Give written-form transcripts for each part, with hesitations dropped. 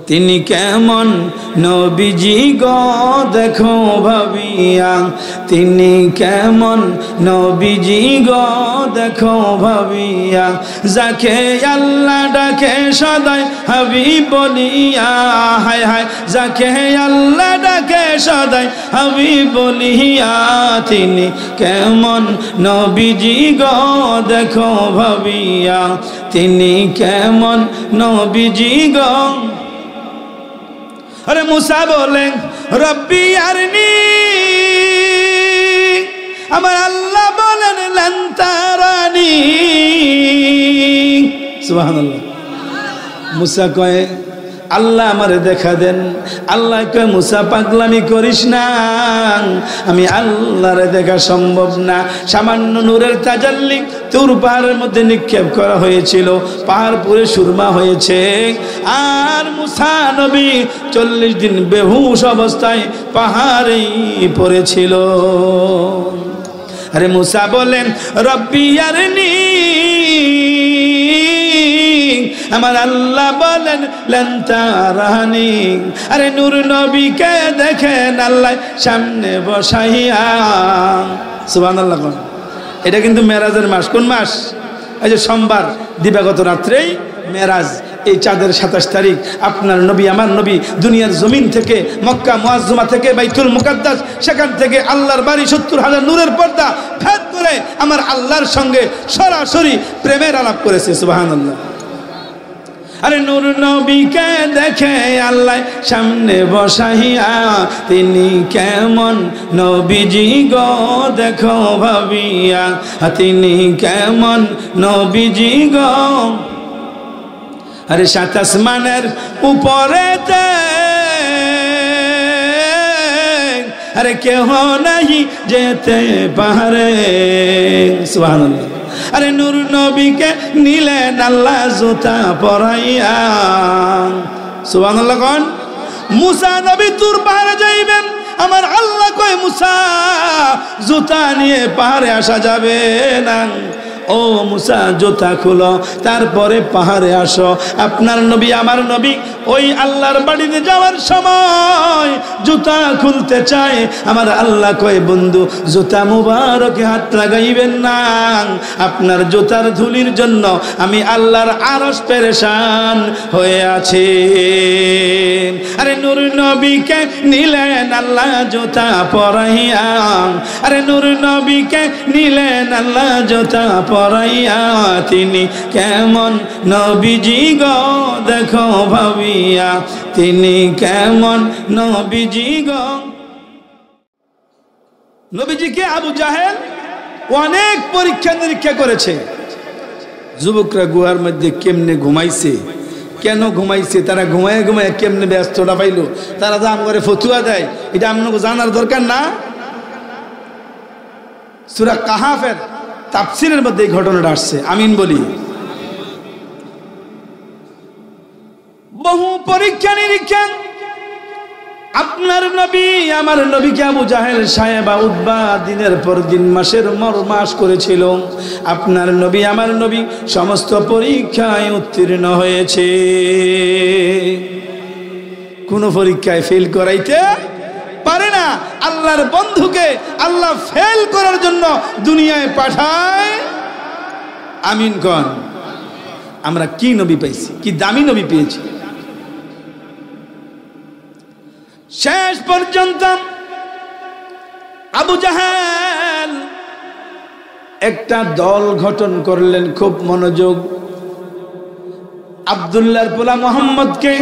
তিনি কেমন নবীজি গো দেখো ভাবিয়া, তিনি কেমন নবীজি গো দেখো ভাবিয়া, যাকে আল্লাহ ডাকে সদাই হাবিব বলিয়া, হায় হায় যাকে আল্লাহ ডাকে সদাই হাবিব বলিয়া, তিনি কেমন নবীজি গো দেখো ভাবিয়া, তিনি কেমন নবীজি গো। আরে মুসা বলেন রব্বি আরনি, আমার আল্লাহ বলেন লান তারানি। সুবহানাল্লাহ। মুসা কয় আল্লাহ আমারে দেখা দেন। আল্লাহ কয় মুসা পাগলামি করিস না, আমি আল্লাহরে দেখা সম্ভব না। সামান্য নূরের তাজাল্লি তুর পাহাড়ের মধ্যে নিক্ষেপ করা হয়েছিল, পাহাড় পুরে সুরমা হয়েছে। আর মুসা নবী 40 দিন বেহুশ অবস্থায় পাহাড়েই পড়েছিল। আরে মুসা বলেন রব্বি আরনি, আমার আল্লাহ বলেন লান তারানি। আরে নূর নবীকে দেখেন আল্লাহ সামনে বসাইয়া। সুবহানাল্লাহ। এটা কিন্তু মেরাজের মাস। কোন মাস? এই যে সোমবার দিবাগত রাত্রেই মেরাজ। এই চাঁদের 27 তারিখ আপনার নবী আমার নবী দুনিয়ার জমিন থেকে মক্কা মুআজ্জমা থেকে বাইতুল মুকাদ্দাস, সেখান থেকে আল্লাহর বাড়ি 70,000 নূরের পর্দা ভেদ করে আমার আল্লাহর সঙ্গে সরাসরি প্রেমের আলাপ করেছে। সুবহানাল্লাহ। আরে নূর নবীকে দেখে আল্লাহ সামনে বসাইয়া, তিনি কেমন নবীজি গো দেখো ভাবিয়া, তিনি কেমন নবীজি গো। আরে 7 আসমানের উপরেতে আরে কেহ নাহি যেতে পারে। সুবহানাল্লাহ। আরে নূর নবীকে নিলেন আল্লাহ জুতা পরাইয়া। সুবহানাল্লাহ। কোন মুসা নবী তুর পাহাড়ে যাইবেন, আমার আল্লাহ কয় মুসা জুতা নিয়ে পাহাড়ে আসা যাবে না। ও মুসা জুতা খুলো, তারপরে পাহাড়ে আসো। আপনার নবী আমার নবী ওই আল্লাহর বাড়িতে যাওয়ার সময় জুতা খুলতে চায়, আমার আল্লাহ কয় বন্ধু জুতা মুবারকে হাত লাগাইবেন না, আপনার জুতার ধুলির জন্য আমি আল্লাহর আরশ পেরেশান হয়ে আছি। আরে নূর নবীকে নিলেন আল্লাহ জুতা পরাইয়া, আরে নূর নবীকে নিলেন আল্লাহ জুতা পরাইয়া, তিনি কেমন নবীজি গো দেখো ভাবিয়া, তিনি কেমন নবীজি গো। নবীজিকে আবু জাহেল অনেক পরীক্ষা নিরীক্ষা করেছে। যুবকরা গুহার মধ্যে কেমনে ঘুমাইছে, কেন ঘুমাইছে, তারা ঘুমায় ঘুমায় কেমনে ব্যস্ততা পাইল, তারা দাম করে ফতুয়া দেয়, এটা আপনাকে জানার দরকার না? সূরা কাহাফের তাফসীরের মধ্যে এই ঘটনাটা আসছে। আমিন বলি। বহু পরীক্ষা নিরীক্ষা আপনার নবী আমার নবীকে আবু জাহেল সাহেবা উতবা দিনের পর দিন মাসের পর মাস করেছিল। আপনার নবী আমার নবী সমস্ত পরীক্ষায় উত্তীর্ণ হয়েছে, কোন পরীক্ষায় ফেল করাইতে পারে না। আল্লাহর বন্ধুকে আল্লাহ ফেল করার জন্য দুনিয়ায় পাঠায়। আমিন কোন? আমরা কি নবী পাইছি, কি দামি নবী পেয়েছি। শেষ পর্যন্ত আবু জাহেল একটা দল গঠন করলেন, খুব মনোযোগ। আব্দুল্লাহর পোলা মুহাম্মদকে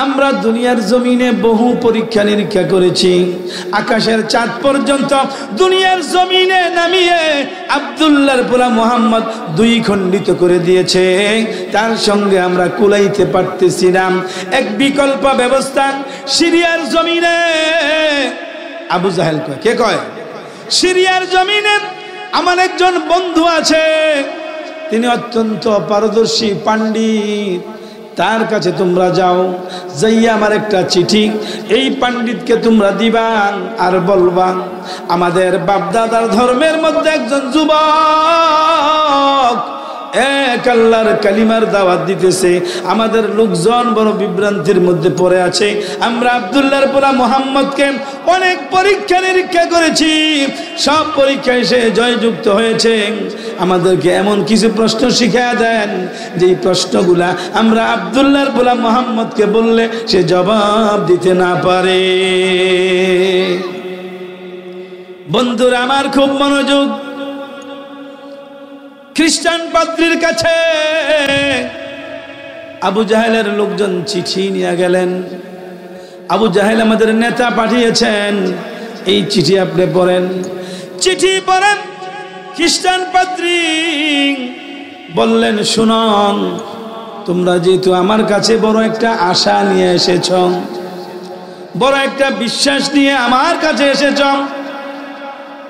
আমরা দুনিয়ার জমিনে বহু পরীক্ষা নিরীক্ষা করেছি, আকাশের চাঁদ পর্যন্ত দুনিয়ার জমিনে নামিয়ে আব্দুল্লাহর পোলা মুহাম্মদ 2 খণ্ডিত করে দিয়েছে। তার সঙ্গে আমরা কুলাইতে পারতেছি না। এক বিকল্প ব্যবস্থা সিরিয়ার জমিনে। আবু জাহেল কয়, কে কয়? সিরিয়ার জমিনে আমার একজন বন্ধু আছে, তিনি অত্যন্ত পারদর্শী পাণ্ডিত, তার কাছে তোমরা যাও, যাইয়া আমার একটা চিঠি এই পণ্ডিতকে তোমরা দিবা আর বলবা আমাদের বাপদাদার ধর্মের মধ্যে একজন যুবক এক আল্লাহর কালিমার দাওয়াত দিতেছে। আমাদের লোকজন বড় বিভ্রান্তির মধ্যে পড়ে আছে। আমরা আব্দুল্লাহর পোলা মুহাম্মদকে অনেক পরীক্ষা নিরীক্ষা করেছি, সব পরীক্ষায় সে জয়যুক্ত হয়েছে। আমাদেরকে এমন কিছু প্রশ্ন শিখিয়ে দেন যে প্রশ্নগুলা আমরা আব্দুল্লাহর পোলা মুহাম্মদকে বললে সে জবাব দিতে না পারে। বন্ধুরা আমার খুব মনোযোগ। খ্রিস্টান পাদ্রীর কাছে আবু জাহেলের লোকজন চিঠি নিয়ে গেলেন। আবু জাহেল আমাদের নেতা পাঠিয়েছেন, এই চিঠি আপনি পড়েন। চিঠি পড়েন। খ্রিস্টান পাদ্রী বললেন, শুনুন, তোমরা যেহেতু আমার কাছে বড় একটা আশা নিয়ে এসেছ, বড় একটা বিশ্বাস নিয়ে আমার কাছে এসেছ,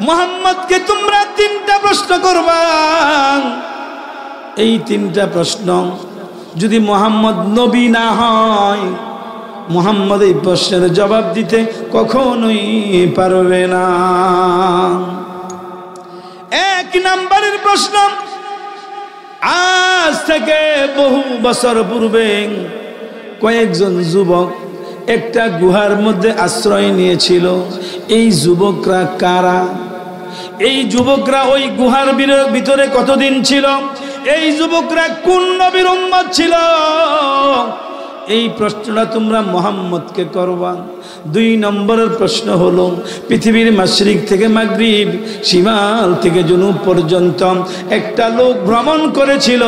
মুহাম্মদকে তোমরা 3টা প্রশ্ন করবা। এই 3টা প্রশ্ন যদি মুহাম্মদ নবী না হয়, মুহাম্মদ এই প্রশ্নের জবাব দিতে কখনোই পারবে না। 1 নম্বরের প্রশ্ন, আজ থেকে বহু বছর পূর্বে কয়েকজন যুবক একটা গুহার মধ্যে আশ্রয় নিয়েছিল। এই যুবকরা কারা? এই যুবকরা ওই গুহার ভিতরে কতদিন ছিল? এই যুবকরা কোন নবীর উম্মত ছিল? এই প্রশ্নটা তোমরা মুহাম্মদকে করবা। 2 নম্বরের প্রশ্ন হলো, পৃথিবীর মাশরিক থেকে মাগরিব, শিমাল থেকে জুনুব পর্যন্ত একটা লোক ভ্রমণ করেছিল।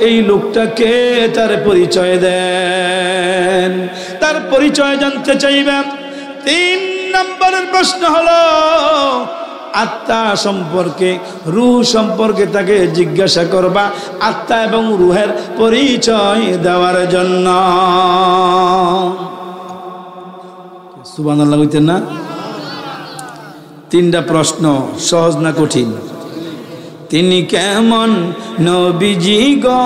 এই লোকটা কে? তার পরিচয় দেন, তার পরিচয় জানতে চাইবেন। 3 নম্বরের প্রশ্ন হলো আত্মা সম্পর্কে, রূহ সম্পর্কে তাকে জিজ্ঞাসা করবা, আত্মা এবং রূহের পরিচয় দেওয়ার জন্য। সুবহানাল্লাহ কইতেন না? 3টা প্রশ্ন, সহজ না কঠিন? তিনি কেমন নবীজি গো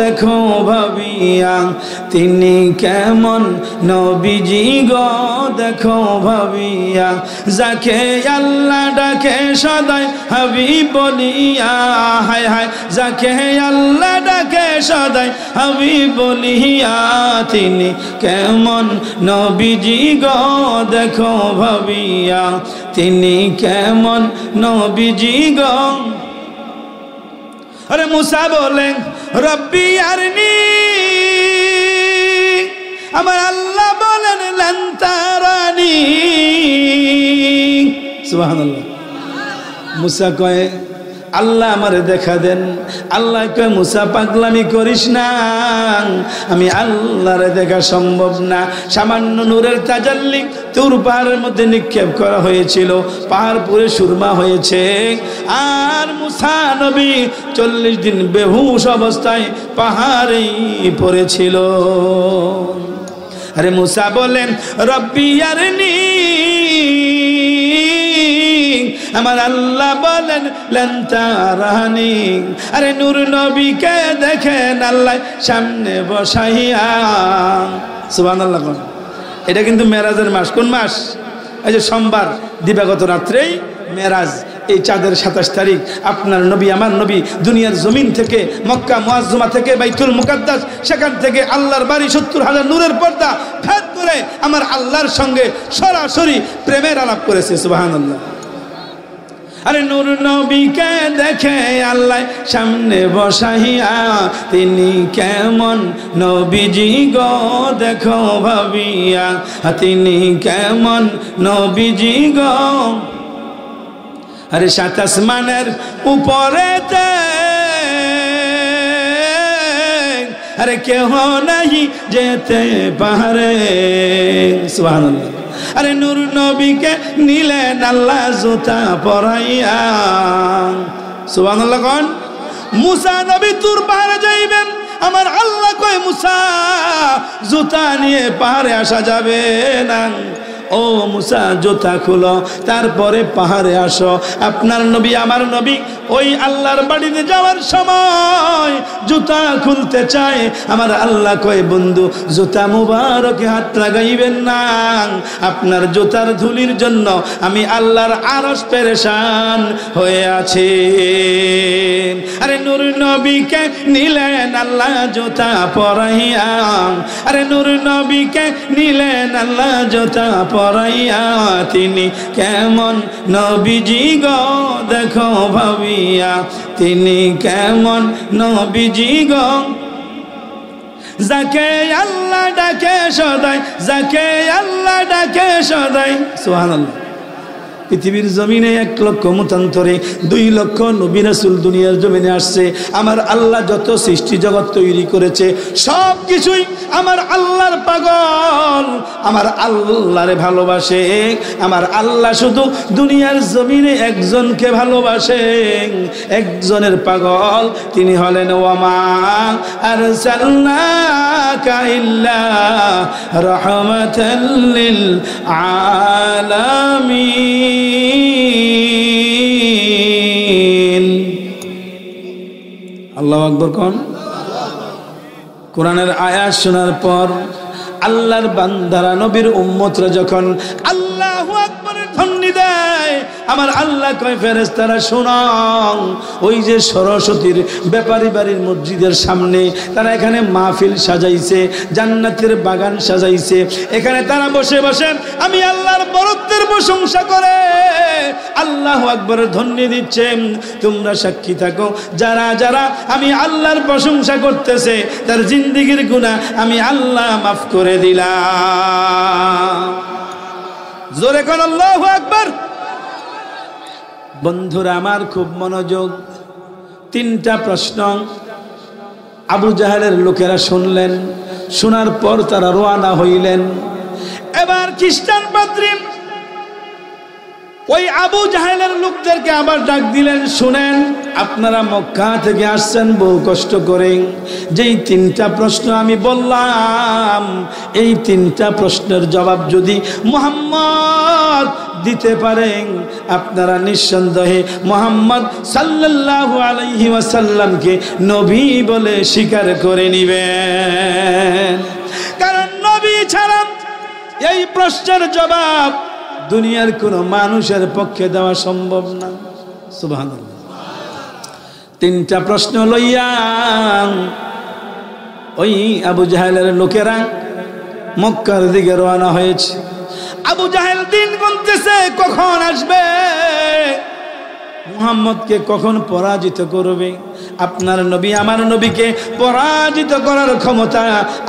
দেখো ভাবিয়া, তিনি কেমন নবীজি গো দেখো ভাবিয়া, যাকে আল্লাহ ডাকে সদাই হাবিব বলিয়া, হায় হায় যাকে আল্লাহ ডাকে সদাই হাবিব বলিয়া, তিনি কেমন নবীজি গো দেখো ভাবিয়া, তিনি কেমন নবীজি গো। আরে মুসা বলেন, রব্বি আরনি, আমার আল্লাহ বলেন লান তারানি। সুবহানাল্লাহ। মুসা কয়, আল্লাহ আমারে দেখা দেন। আল্লাহ কয়, মুসা পাগলামি করিস না, আমি আল্লাহরে দেখা সম্ভব না। সামান্য নূরের তাজাল্লি তুর পাহাড়ের মধ্যে নিক্ষেপ করা হয়েছিল, পাহাড় পুরে সুরমা হয়েছে। আর মুসা নবী 40 দিন বেহুশ অবস্থায় পাহাড়েই পড়েছিল। আরে মুসা বলেন, রব্বি আরনি, আমার আল্লাহ বলেন লান তারানি। আরে নূর নবীকে দেখেন আল্লাহ সামনে বসাইয়া। সুবহানাল্লাহ। এটা কিন্তু মেরাজের মাস। কোন মাস? এই যে সোমবার দিবাগত রাত্রেই মেরাজ। এই চাঁদের 27 তারিখ আপনার নবী, আমার নবী দুনিয়ার জমিন থেকে মক্কা মুআজ্জমা থেকে বাইতুল মুকাদ্দাস, সেখান থেকে আল্লাহর বাড়ি 70,000 নূরের পর্দা ভেদ করে আমার আল্লাহর সঙ্গে সরাসরি প্রেমের আলাপ করেছে। সুবহানাল্লাহ। আরে নূর নবীকে দেখে আল্লাহ সামনে বসাইয়া, তিনি কেমন নবীজি গো দেখো ভাবিয়া, তিনি কেমন নবীজি গো। আরে 7 আসমানের উপরেতে আরে কেহ নাহি যেতে পারে। সুবহানাল্লাহ। আরে নূর নবীকে নিলেন আল্লাহ জুতা পরাইয়া। সুবহানাল্লাহ। কোন? মুসা নবী তুর পাহাড়ে যাইবেন, আমার আল্লাহ কয় মুসা জুতা নিয়ে পাহাড়ে আসা যাবে না। ও মুসা জুতা খুলো, তারপরে পাহাড়ে আসো। আপনার নবী আমার নবী ওই আল্লাহর বাড়িতে যাওয়ার সময় জুতা খুলতে চায়, আমার আল্লাহ কয় বন্ধু জুতা মুবারকে হাত লাগাইবেন না, আপনার জুতার ধুলির জন্য আমি আল্লাহর আরশ পেরেশান হয়ে আছে। আরে নূর নবীকে নিলেন আল্লাহ জুতা পরাইয়া, আরে নূর নবীকে নিলেন আল্লাহ জুতা পরাইয়া, তিনি কেমন নবীজি গো দেখো ভাবিয়া, তিনি কেমন নবীজি গো, যাকে আল্লাহ ডাকে সদাই, যাকে আল্লাহ ডাকে সদাই। সুবহানাল্লাহ। পৃথিবীর জমিনে 1 লক্ষ মতান্তরে 2 লক্ষ নবী রাসূল দুনিয়ার জমিনে আসছে। আমার আল্লাহ যত সৃষ্টি জগৎ তৈরি করেছে সব কিছুই আমার আল্লাহর পাগল, আমার আল্লাহরে ভালোবাসে। আমার আল্লাহ শুধু দুনিয়ার জমিনে একজনকে ভালোবাসে, একজনের পাগল, তিনি হলেন ওয়ামা আরসালনাকা ইল্লা রাহমাতাল লিল আলামিন। আল্লাহু আকবার কোন। কোরআনের আয়াত শোনার পর আল্লাহর বান্দারা নবীর উম্মতরা যখন আল্লাহু আকবারের ধ্বনি দেয়, আমার আল্লাহ কয় ফেরেশতারা শোনো, ওই যে সরস্বতীর ব্যাপারী বাড়ির মসজিদের সামনে তারা এখানে মাহফিল সাজাইছে, জান্নাতের বাগান সাজাইছে, এখানে তারা বসে বসে আমি আল্লাহর বরত্বের প্রশংসা করে আল্লাহু আকবারের ধ্বনি দিচ্ছে। তোমরা সাক্ষী থাকো, যারা যারা আমি আল্লাহর প্রশংসা করতেছে তার জিন্দেগীর গুনাহ আমি আল্লাহ মাফ করে দিলাম। জোরে কোন আল্লাহু আকবার। বন্ধুরা আমার খুব মনোযোগ। 3টা প্রশ্ন আবু জাহেলের লোকেরা শুনলেন, শোনার পর তারা রওনা হইলেন। এবার খ্রিস্টান পাদ্রী ওই আবু জাহেলের লোকদেরকে আবার ডাক দিলেন, শুনেন আপনারা মক্কা থেকে আসছেন বহু কষ্ট করে, যেই 3টা প্রশ্ন আমি বললাম এই 3টা প্রশ্নের জবাব যদি মুহাম্মদ দিতে পারেন আপনারা নিঃসন্দেহে মুহাম্মদ সাল্লাল্লাহু আলাইহি ওয়াসাল্লামকে নবী বলে স্বীকার করে নেবেন। কারণ নবী ছাড়া এই প্রশ্নের জবাব দুনিয়ার কোন মানুষের পক্ষে দেওয়া সম্ভব না। সুবহানাল্লাহ। 3টা প্রশ্ন লইয়া ওই আবু জাহেলের লোকেরা মক্কার দিকে রওনা হয়েছে। আবু জাহেল দিন গুনতেছে কখন আসবে, মুহাম্মদকে কখন পরাজিত করবে। আপনার নবী আমার নবীকে পরাজিত করার ক্ষমতা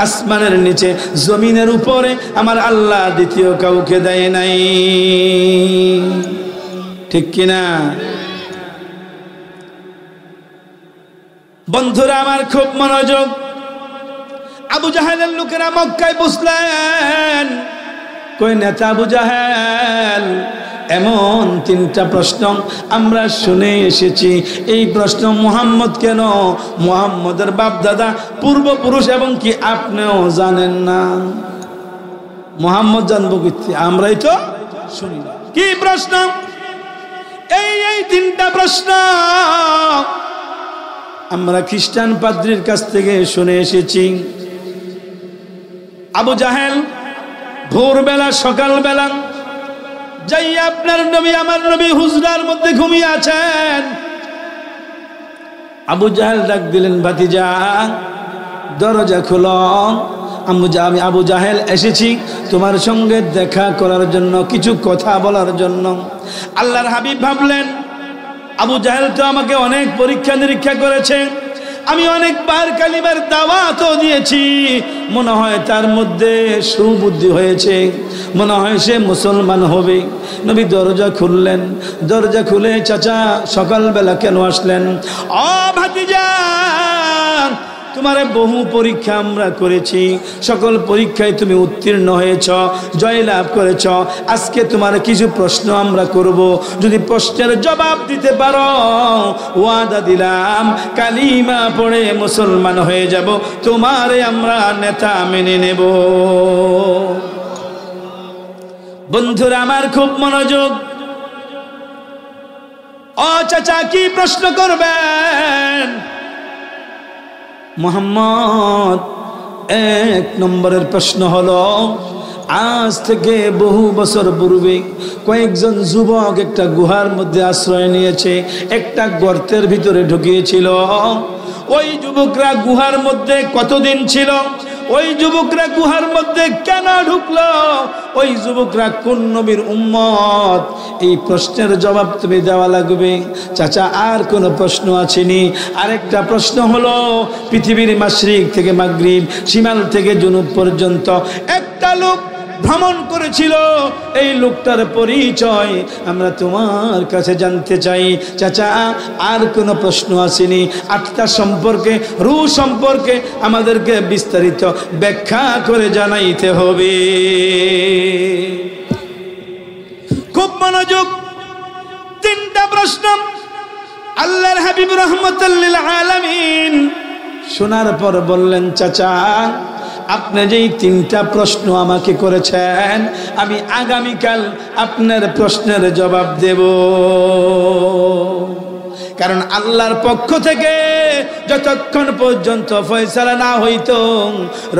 আসমানের নিচে জমিনের উপরে আমার আল্লাহ দ্বিতীয় কাউকে দেয় নাই, ঠিক কিনা? বন্ধুরা আমার খুব মনোযোগ। আবু জাহেলের লোকেরা মক্কায় বসলেন। কই নেতা আবু জাহেল, এমন 3টা প্রশ্ন আমরা শুনে এসেছি, এই প্রশ্ন মুহাম্মদ কেন, মুহাম্মদের বাপ দাদা পূর্বপুরুষ এবং কি আপনিও জানেন না। মুহাম্মদ জানবো কি, আমরাই তো শুনি না। কি প্রশ্ন? এই 3টা প্রশ্ন আমরা খ্রিস্টান পাদ্রীর কাছ থেকে শুনে এসেছি। আবু জাহেল ভোরবেলা সকালবেলা যাই আপনার নবী আমার নবী হুজরার মধ্যে ঘুমিয়ে আছেন। আবু জাহেল ডাক দিলেন, ভাতিজা দরজা খোলো, আমি আবু জাহেল এসেছি তোমার সঙ্গে দেখা করার জন্য, কিছু কথা বলার জন্য। আল্লাহর হাবিব ভাবলেন আবু জাহেল তো আমাকে অনেক পরীক্ষা নিরীক্ষা করেছে, আমি অনেকবার কালিমার দাওয়াতও দিয়েছি, মনে হয় তার মধ্যে সুবুদ্ধি হয়েছে, মনে হয় সে মুসলমান হবে। নবী দরজা খুললেন, দরজা খুলে চাচা সকালবেলা কেন আসলেন? ও ভাতিজা তোমারে বহু পরীক্ষা আমরা করেছি, সকল পরীক্ষায় তুমি উত্তীর্ণ হয়েছ, জয়লাভ করেছ। আজকে তোমার কিছু প্রশ্ন আমরা করব, যদি প্রশ্নের জবাব দিতে পারো ওয়াদা দিলাম কালিমা পড়ে মুসলমান হয়ে যাব, তোমারে আমরা নেতা মেনে নেব। বন্ধুরা আমার খুব মনোযোগ। ও চাচা কি প্রশ্ন করবেন? মুহাম্মদ, 1 নম্বরের প্রশ্ন হলো, আজ থেকে বহু বছর পূর্বে কয়েকজন যুবক একটা গুহার মধ্যে আশ্রয় নিয়েছে, একটা গর্তের ভিতরে ঢুকিয়েছিল। ওই যুবকরা গুহার মধ্যে কতদিন ছিল? ওই যুবকরা গুহার মধ্যে কেন ঢুকলো? ওই যুবকরা কোন নবীর উম্মত? এই প্রশ্নের জবাব তুমি দেওয়া লাগবে। চাচা আর কোনো প্রশ্ন আসেনি। আরেকটা প্রশ্ন হলো, পৃথিবীর মাশরিক থেকে মাগরিব, শিমাল থেকে জুনুব পর্যন্ত একটা লোক ভ্রমণ করেছিল, এই লোকটার পরিচয় আমরা তোমার কাছে জানতে চাই। চাচা আর কোনো প্রশ্ন আসেনি। আত্মা সম্পর্কে, রূহ সম্পর্কে আমাদেরকে বিস্তারিত ব্যাখ্যা করে জানাইতে হবে। খুব মনোযোগ। 3টা প্রশ্ন আল্লাহর হাবিব রাহমাতাল লিল আলামিন শোনার পর বললেন, চাচা আপনি যেই 3টা প্রশ্ন আমাকে করেছেন, আমি আগামীকাল আপনার প্রশ্নের জবাব দেব। কারণ আল্লাহর পক্ষ থেকে যতক্ষণ পর্যন্ত ফয়সালা না হইতো,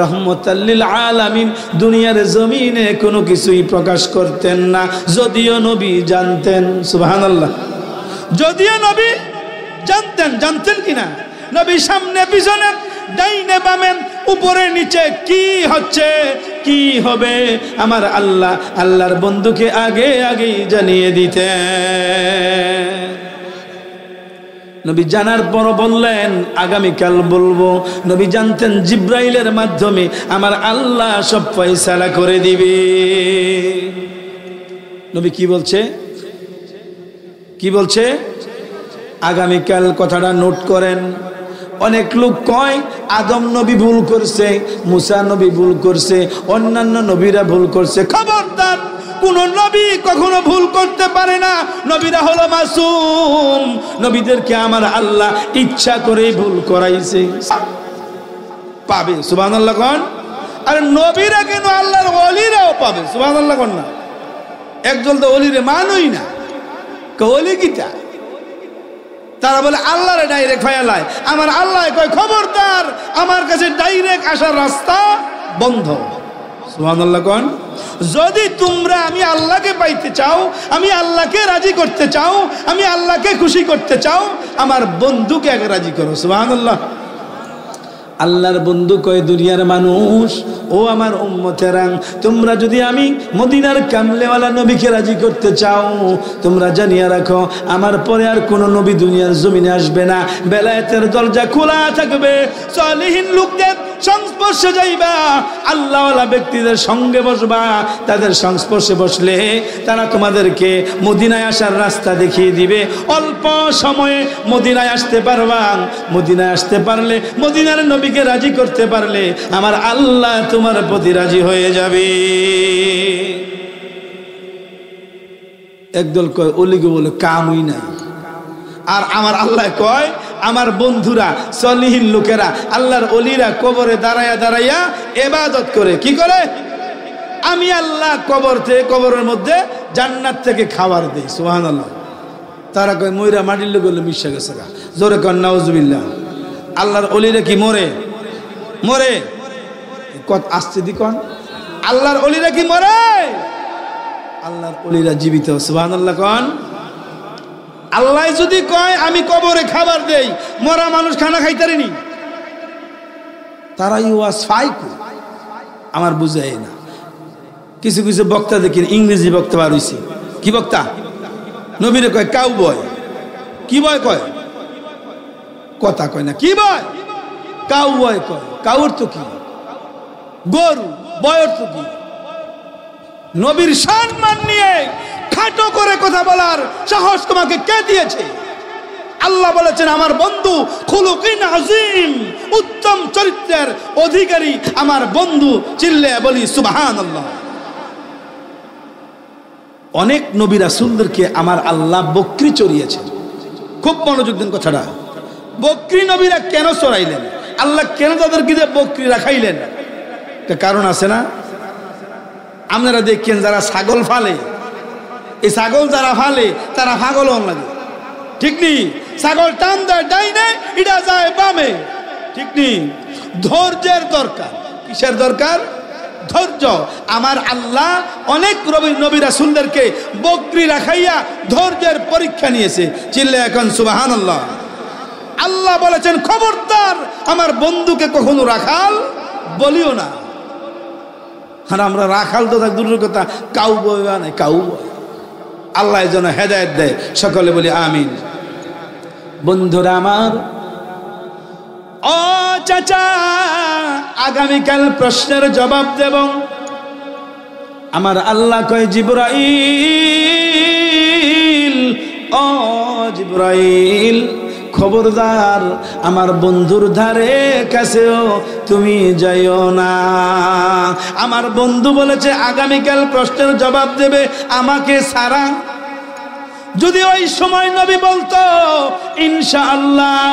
রহমতাল লিল আলামিন দুনিয়ার জমিনে কোনো কিছুই প্রকাশ করতেন না, যদিও নবী জানতেন। সুবহানাল্লাহ। যদিও নবী জানতেন। জানতেন কিনা? নবী সামনে পিছনে, ডাইনে বামে, উপরে নিচে কি হচ্ছে কি হবে আমার আল্লাহ আল্লাহর বন্ধুকে আগে আগেই জানিয়ে দিতেন। নবী জানার পর বললেন আগামীকাল বলবো। নবী জানতেন জিব্রাইলের মাধ্যমে আমার আল্লাহ সব ফয়সালা করে দিবে। নবী কি বলছে? কি বলছে? আগামীকাল কথাটা নোট করেন। অনেক লোক কয় আদম নবী ভুল করছে, মুসা নবী ভুল করছে, অন্যান্য নবীরা ভুল করছে। খবরদার, কোন নবী কখনো ভুল করতে পারে না। নবীরা হলো মাসুম। নবীদেরকে আমার আল্লাহ ইচ্ছা করে ভুল করাইছে। পাবে। সুবহানাল্লাহ কোন? আর নবীরা কেন, আল্লাহর ওলিরাও পাবে। সুবহানাল্লাহ কোন না? একদল তো ওলিরে মানুই না। ওলি কিটা? তারা বলে আল্লাহরে ডাইরেক্ট ফায়ালায়। আমার আল্লাহ কয় খবরদার, আমার কাছে ডাইরেক্ট আসার রাস্তা বন্ধ। সুবহানাল্লাহ কোন? যদি তোমরা আমি আল্লাহকে পাইতে চাও, আমি আল্লাহকে রাজি করতে চাও, আমি আল্লাহকে খুশি করতে চাও, আমার বন্ধুকে আগে রাজি করো। সুবহানাল্লাহ। আল্লাহর বন্ধু কয় দুনিয়ার মানুষ, ও আমার উম্মতেরা, তোমরা যদি আমি মদিনার কামলেওয়ালা নবীকে রাজি করতে চাও, তোমরা জানিয়ে রাখো আমার পরে আর কোন নবী দুনিয়ার জমিনে আসবে না। বেলায়েতের দরজা খোলা থাকবে। সালিহিন লোকদের সংস্পর্শে যাইবা, আল্লাহওয়ালা ব্যক্তিদের সঙ্গে বসবা। তাদের সংস্পর্শে বসলে তারা তোমাদেরকে মদিনায় আসার রাস্তা দেখিয়ে দিবে। অল্প সময়ে মদিনায় আসতে পারবা। মদিনায় আসতে পারলে, মদিনার নবীকে রাজি করতে পারলে আমার আল্লাহ তোমার প্রতি রাজি হয়ে যাবে। একদল কয় ওলিকে বলে কামই নাই। আর আমার আল্লাহ কয় আমার বন্ধুরা, সলিহিন লোকেরা, আল্লাহর ওলিরা কবরে দাঁড়াইয়া দাঁড়াইয়া ইবাদত করে। কি করে? আমি আল্লাহ কবর থেকে, কবরের মধ্যে জান্নাত থেকে খাবার দেই। সুবহানাল্লাহ। তারা কয় ময়রা মাটির লোক হলে মিশে গেছে। জোরে কন নাউজুবিল্লাহ। আল্লাহর ওলিরা কি মরে? মরে। কত আসছে দি কন? আল্লাহর ওলিরা কি মরে? আল্লাহর ওলিরা জীবিত। সুবহানাল্লাহ কন। আল্লাহ যদি কয় আমি কবরে খাবার দেই, মরা মানুষ খানা খাইতারেনি, তারাই ওয়াজ ফাইকু। আমার বুঝাই না। কিছু কিছু বক্তা দেখি ইংরেজি বক্তা বার হইছে। কি বক্তা? নবীরে কয় কাউ বয়। কি বয় কয়? কথা কয় না। কি বয়? কাউ বয় কয়। কাউর তো কি? গরু। বয়ের তো কি? নবীর সম্মান নিয়ে খাটো করে কথা বলার সাহস তোমাকে কে দিয়েছে? আল্লাহ বলেছেন আমার বন্ধু খুলুকিন আযীম, উত্তম চরিত্রের অধিকারী আমার বন্ধু। চিল্লে বলি সুবহানাল্লাহ। অনেক নবী রাসূলদেরকে আমার আল্লাহ বকরি চড়িয়েছেন। খুব মনোযোগ দিন কথাটা। বকরি নবীরা কেন চড়াইলেন? আল্লাহ কেন তাদেরকে বকরি রাখাইলেন? একটা কারণ আছে না? আপনারা দেখেন যারা ছাগল ফালে, এই ছাগল যারা ফালে তারা পাগল হন লাগে, ঠিক নেই? ছাগল টান দেয় ডাইনে, এটা যায় বামে, ঠিক নেই? ধৈর্যের দরকার। কিসের দরকার? ধৈর্য। আমার আল্লাহ অনেক নবী রাসূলদেরকে বকরি রাখাইয়া ধৈর্যের পরীক্ষা নিয়েছে। চিল্লে এখন সুবহানাল্লাহ। আল্লাহ বলেছেন খবরদার আমার বন্ধুকে কখনো রাখাল বলিও না। আর আমরা রাখাল তো থাক দূরের কথা, কাউ বই নাই, কাউ বই। আল্লাহ যেন হেদায়েত দেয়, সকলে বলি আমিন। বন্ধুরা আমার, ও চাচা, আগামীকাল প্রশ্নের জবাব দেব। আমার আল্লাহ কয় জিবরাইল, ও জিবরাইল, খবরদার আমার বন্ধুর ধারে কাছেও তুমি যাইও না। আমার বন্ধু বলেছে আগামীকাল প্রশ্নের জবাব দেবে আমাকে ছাড়া। যদি ওই সময় নবী বলতো ইনশাআল্লাহ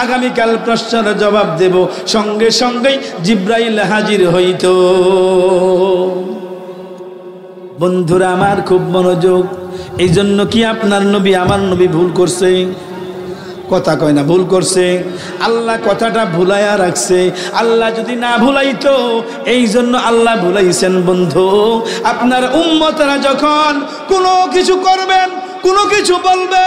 আগামীকাল প্রশ্নের জবাব দেব, সঙ্গে সঙ্গেই জিবরাইল হাজির হইত। বন্ধুরা আমার খুব মনোযোগ। এই জন্য কি আপনার নবী আমার নবী ভুল করছে? কথা কয় না, ভুল করছে। আল্লাহ কথাটা ভুলাইয়া রাখছে। আল্লাহ যদি না ভুলাইতো, এই জন্য আল্লাহ ভুলাইছেন। বন্ধু, আপনার উম্মতরা যখন কোনো কিছু করবেন, কোনো কিছু বলবে,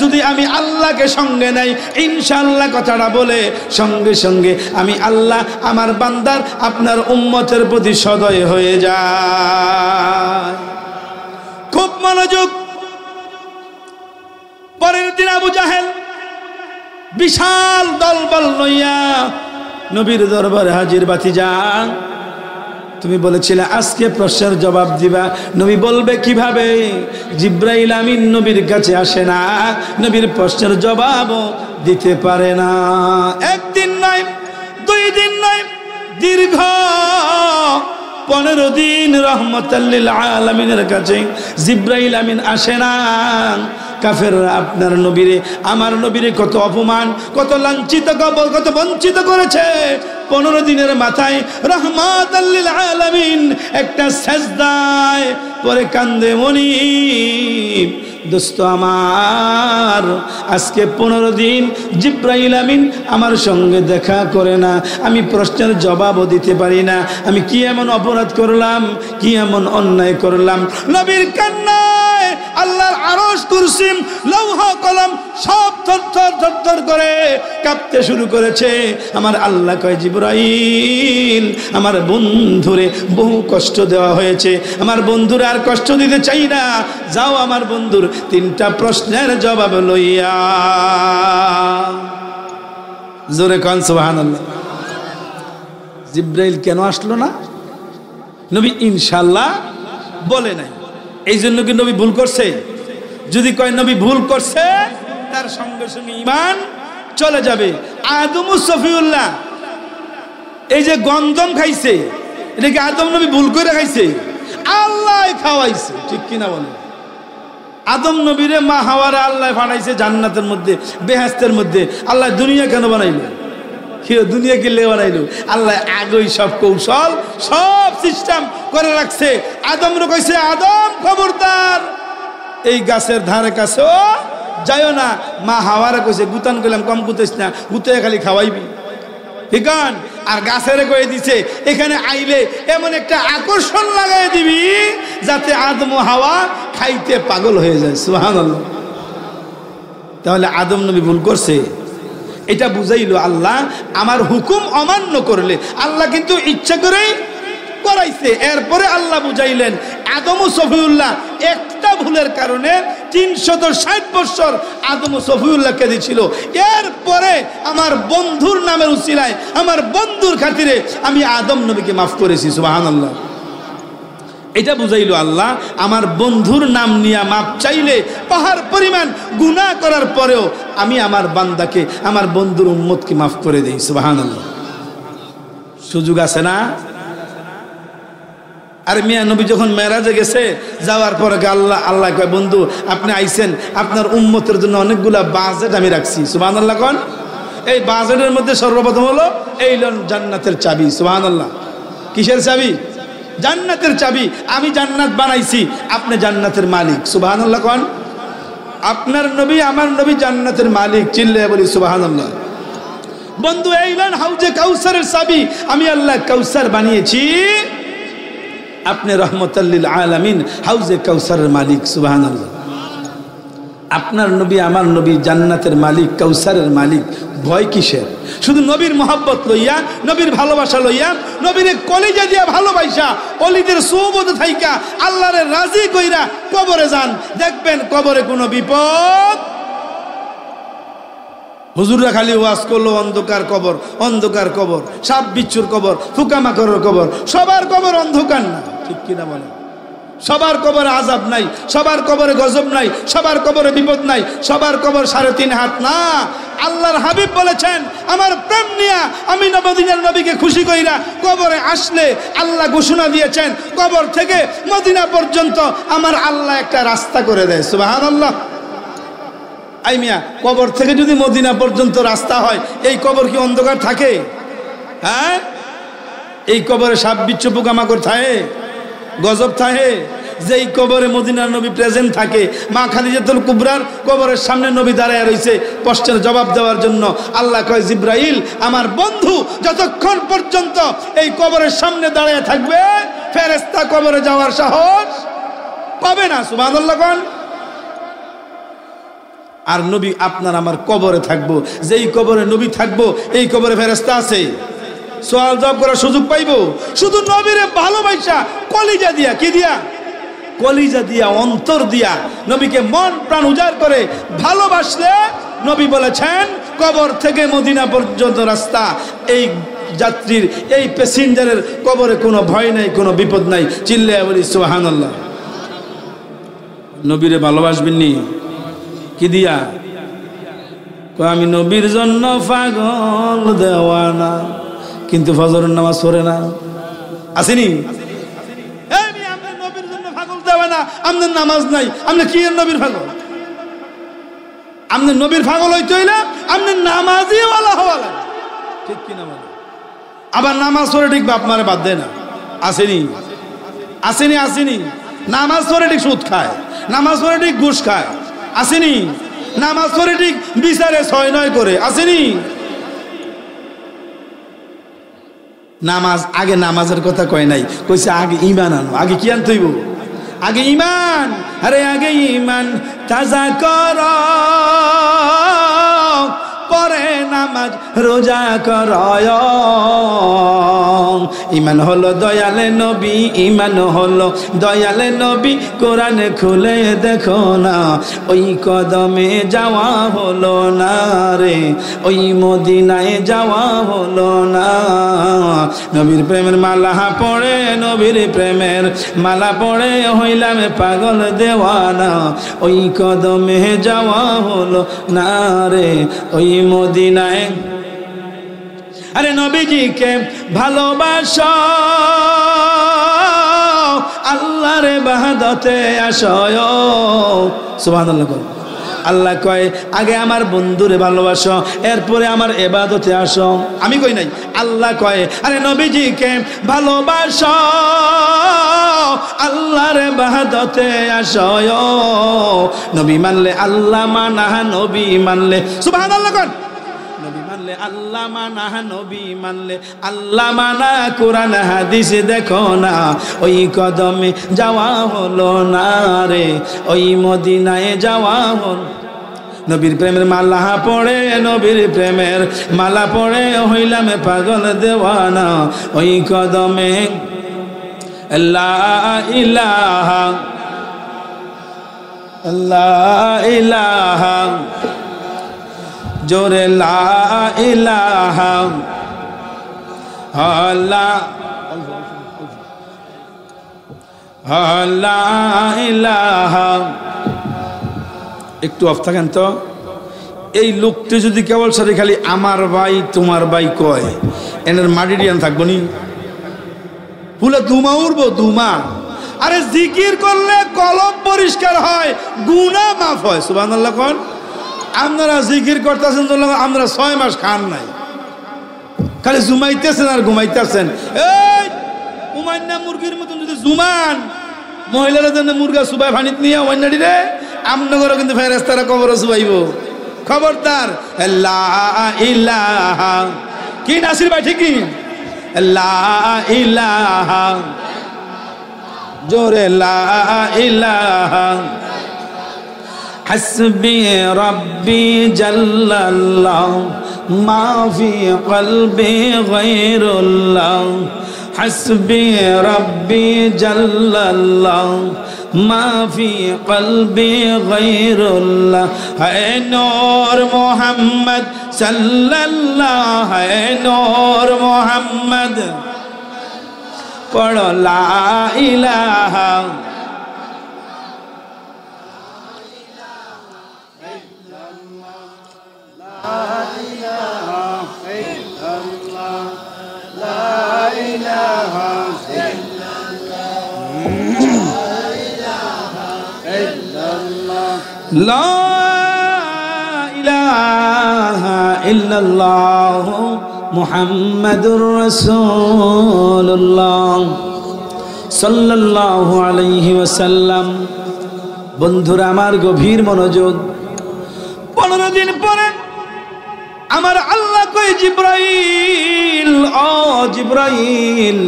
যদি আমি আল্লাহকে সঙ্গে নাই ইনশাআল্লাহ কথাটা বলে, সঙ্গে সঙ্গে আমি আল্লাহ আমার বান্দার আপনার উম্মতের প্রতি সদয় হয়ে যায়। খুব মনোযোগ। পরের দিন আবু জাহেল বিশাল দলবল লইয়া নবীর দরবারে হাজির। বাতিজা, তুমি বলেছিলে আজকে প্রশ্নের জবাব দিবা, নবী বলবে কিভাবে? জিবরাইল আমিন নবীর কাছে আসে না, নবীর প্রশ্নের জবাবও দিতে পারে না। একদিন নয়, 2 দিন নয়, দীর্ঘ 15 দিন রহমাতাল লিল আলামিনের কাছে জিবরাইল আমিন আসে না। কাফেররা আপনার নবীরে, আমার নবীরে কত অপমান, কত লাঞ্ছিত, কত বঞ্চিত করেছে। 15 দিনের মাথায় রহমাতাল লিল আলামিন একটা সাজদায় পরে কান্দে মনিব, দোস্ত আমার, আজকে 15 দিন জিবরাইল আমিন আমার সঙ্গে দেখা করে না, আমি প্রশ্নের জবাবও দিতে পারি না। আমি কি এমন অপরাধ করলাম, কি এমন অন্যায় করলাম? নবীর কান্নায় আল্লাহর আরশ, কুরসি, লৌহ কলম সব থরথর করে কাঁপতে শুরু করেছে। আমার আল্লাহ কয় জিবরাইল, আমার বন্ধুরে বহু কষ্ট দেওয়া হয়েছে, আমার বন্ধুরে আর কষ্ট দিতে চাই না। যাও আমার বন্ধুর 3টা প্রশ্নের জবাব লইয়া। জোরে কোন সুবহানাল্লাহ। জিবরাইল কেন আসলো না? নবী ইনশাআল্লাহ বলে নাই। এই জন্য কি নবী ভুল করছে? যদি কয় নবী ভুল করছে, তার সঙ্গে সঙ্গে ঈমান চলে যাবে। আদম সফিউল্লাহ এই যে গন্ধম খাইছে, এটা কি আদম নবী ভুল করে খাইছে? আল্লাহ খাওয়াইছে, ঠিক কিনা বলে? আদম নবীরে মা হাওয়ারে আল্লাহ পাঠাইছে জান্নাতের মধ্যে, বেহেশতের মধ্যে। আল্লাহ দুনিয়া কেন বানাইলো? কেউ দুনিয়া কিনলে বানাইলো? আল্লাহ আগেই সব কৌশল, সব সিস্টেম করে রাখছে। আদমরে কইছে, আদম খবরদার এই গাছের ধারে কাছেও যাইও না। মা হাওয়ারে কইছে, গুতান কইলাম কম গুতাইস না, গুতে খালি খাওয়াইবি, ঠিক? আর গাছের কয়ে দিছে, এখানে আইলে এমন একটা আকর্ষণ লাগাই দিবি যাতে আদম ও হাওয়া খাইতে পাগল হয়ে যায়। সুবহানাল্লাহ। তাহলে আদম নবী ভুল করছে, এটা বুঝাইলো আল্লাহ। আমার হুকুম অমান্য করলে আল্লাহ কিন্তু ইচ্ছা করেই করাইছে। এরপরে আল্লাহ বুঝাইলেন আদম ও সফিউল্লাহ একটা ভুলের কারণে 360 বছর আদম ও সফিউল্লাহকে দিয়েছিল। এরপরে আমার বন্ধুর নামের উসিলায়, আমার বন্ধুর খাতিরে আমি আদম নবীকে মাফ করেছি। সুবহানাল্লাহ। এটা বুঝাইলো আল্লাহ আমার বন্ধুর নাম নিয়ে মাপ চাইলে পাহাড় পরিমাণ গুনাহ করার পরেও আমি আমার বান্দাকে, আমার বন্ধুর উম্মতকে মাফ করে দেই। সুবহানাল্লাহ। সুযোগ আছে না? আর মিয়া নবী যখন মেরাজে গেছে, যাওয়ার পরে আল্লাহ কয়, বন্ধু আপনি আইছেন, আপনার উম্মতের জন্য অনেকগুলা বাজেট আমি রাখছি। সুবহানাল্লাহ। কোন এই বাজেটের মধ্যে সর্বপ্রথম হলো এই জান্নাতের চাবি। সুবহানাল্লাহ। কিসের চাবি? জান্নাতের চাবি, আমি জান্নাত বানাইছি, আপনি জান্নাতের মালিক। সুবহানাল্লাহ কোন। আপনার নবী আমার নবী জান্নাতের মালিক, চিল্লায়ে বলি সুবহানাল্লাহ। বন্ধু এইলেন হাউজে কাউসারের চাবি, আমি আল্লাহ কাউসার বানিয়েছি, আপনি রহমতুল লিল আলামিন হাউজে কাউসারের মালিক। সুবহানাল্লাহ। আপনার নবী আমার নবী জান্নাতের মালিক, কাউসারের মালিক, ভয় কিসের? শুধু নবীর মহব্বত লইয়া, নবীর ভালোবাসা লইয়া, নবীরে কলিজা দিয়া ভালোবাসা, অলিদের সুবত থাইকা আল্লাহরে রাজি কইরা কবরে যান, দেখবেন কবরে কোনো বিপদ। হুজুররা খালি ওয়াজ করলো অন্ধকার কবর, অন্ধকার কবর, সাপ বিচ্ছুর কবর, ফুকামাকড়ের কবর, সবার কবর অন্ধকার না, ঠিক কিনা বলেন? সবার কবরে আযাব নাই, সবার কবরে গজব নাই, সবার কবরে বিপদ নাই, সবার কবর 3.5 হাত না। আল্লাহর হাবিব বলেছেন, আমার প্রেম নিয়া আমি মদিনার নবীকে খুশি কইরা কবরে আসলে আল্লাহ ঘোষণা দিয়েছেন, কবর থেকে মদিনা পর্যন্ত আমার আল্লাহ একটা রাস্তা করে দেয়। সুবহানাল্লাহ। আই মিয়া, কবর থেকে যদি মদিনা পর্যন্ত রাস্তা হয়, এই কবর কি অন্ধকার থাকে? হ্যাঁ, এই কবরে সাপ বিচ্ছু পোকামাকড় থাকে, গজব থাকে? যেই কবরে মদিনার নবী প্রেজেন্ট থাকে, মা খাদিজাতুল কুবরার কবরের সামনে নবী দাঁড়ায় রয়েছে প্রশ্নের জবাব দেওয়ার জন্য। আল্লাহ কয়, জিব্রাইল আমার বন্ধু যতক্ষণ পর্যন্ত এই কবরের সামনে দাঁড়ায় থাকবে, ফেরেশতা কবরে যাওয়ার সাহস পাবে না। সুবহানাল্লাহ কোন। আর নবী আপনার আমার কবরে থাকবো, যেই কবরে নবী থাকবো এই কবরে ফেরেশতা আছে, সওয়াল জবাব করার সুযোগ পাইবো। শুধু নবীরে ভালোবাসা কলিজা দিয়া, কি দিয়া? কলিজা দিয়া, অন্তর দিয়া, নবীকে মন প্রাণ উজাড় করে ভালোবাসলে নবী বলেছেন কবর থেকে মদিনা পর্যন্ত রাস্তা, এই যাত্রীর, এই প্যাসেঞ্জারের কবরে কোনো ভয় নাই, কোনো বিপদ নাই। চিল্লায়া বলি সুবহানাল্লাহ। নবীরে ভালোবাসবেননি কি দিয়া? আমি নবীর জন্য পাগল দেওয়ানা, কিন্তু ফজরের নামাজ পড়ে না। আসেনি? নবীর জন্য পাগল দেওয়ানা, আমাদের নামাজ নাই, আমরা কি নবীর পাগল? আমাদের নবীর পাগল হইতে হইলে আমাদের নামাজই ওয়ালা হওয়া লাগে, ঠিক কিনা বলে? আবার নামাজ পড়ে ঠিক বাপ মারে বাদ দেয় না। আসেনি? আসেনি? আসেনি? নামাজ পড়ে ঠিক সুদ খায়, নামাজ পড়ে ঠিক ঘুষ খায়। আসেনি? নামাজ পড়ে ঠিক বিচারে 6-9 করে। আসেনি? নামাজ আগে, নামাজের কথা কয় নাই, কইছে আগে ঈমান আনো। আগে কি আনতে হইব? আগে ঈমান। আরে আগে ঈমান তাজা কর, পরে নামাজ রোজা কর। ঈমান হলো দয়ালে নবী, ঈমান হলো দয়ালে নবী, কোরআন খুলে দেখো না, ওই কদমে যাওয়া হলো না রে, ওই মদিনায় যাওয়া হলো না। নবীর প্রেমের মালা পড়ে, নবীর প্রেমের মালা পড়ে হইলাম পাগল দেওয়ানা, ওই কদমে যাওয়া হলো না রে, ওই মদিনায়। আরে নবীজিকে ভালোবাসো, আল্লাহর ইবাদতে আসো। সুবহানাল্লাহ। আল্লাহ কয় আগে আমার বন্ধুরে ভালোবাসো, এরপরে আমার ইবাদতে আসো। আমি কই নাই, আল্লাহ কয় আরে নবীজিকে ভালোবাসো, আল্লাহর ইবাদতে আসো। নবী মানলে আল্লাহ মানা, নবী মানলে সুবহানাল্লাহ কোন। নবী মানলে আল্লাহ মানা, নবী মানলে আল্লাহ মানা, কোরআন হাদিস দেখো না, ওই কদমে যাওয়া হলো না রে, ওই মদিনায় যাওয়া হলো। নবীর প্রেমের মালা পড়ে, নবীর প্রেমের মালা পড়ে হইলাম পাগল দেওয়ানা, ওই কদমে লা ইলাহা লা ইলাহা, জোরে লা ইলাহা লা ইলাহা। একটু অফ থাকেন তো। এই লোকটি যদি কেবল সাথে খালি আমার ভাই তোমার ভাই কয়, এনের মাটি ডিয়ান থাকবো নি, ফুলে ধুমা উড়বো, ধুমা। আরে জিকির করলে কলম পরিষ্কার হয়, গুনাহ মাফ হয়। সুবহানাল্লাহ কোন। আপনারা জিকির করতেছেন, আপনারা 6 মাস খান নাই, খালি ঘুমাইতেছেন আর ঘুমাইতেছেন। এই অন্য মুরগির মতন যদি জুমান মহিলারা জন্য মুরগা সুবাই ফানিত নিয়ে অন্যটি রে আমনগরও কিন্তু ফেরেশতারা কবর সুবাইব। খবরদার লা ইলাহা কি নাসির ভাই ঠিক কি লা ইলাহা জোরে লা ইলাহা হাসবি রব্বি জাল্লাল্লাহ মা ফি কলবি গায়রুল্লাহ হাসবি রব্বি জাল্লাল্লাহ মা ফি কলবি গায়রুল্লাহ হে নূর মুহাম্মদ সাল্লাল্লাহ হে নূর মুহাম্মদ পড়ো লা ইলাহা লা ইলাহা ইল্লাল্লাহ মুহাম্মাদুর রাসূলুল্লাহ সাল্লাল্লাহু আলাইহি ওয়াসাল্লাম। বন্ধুরা আমার গভীর মনোযোগ। 15 দিন পরে আমার আল্লাহ কই জিব্রাইল ও জিব্রাইল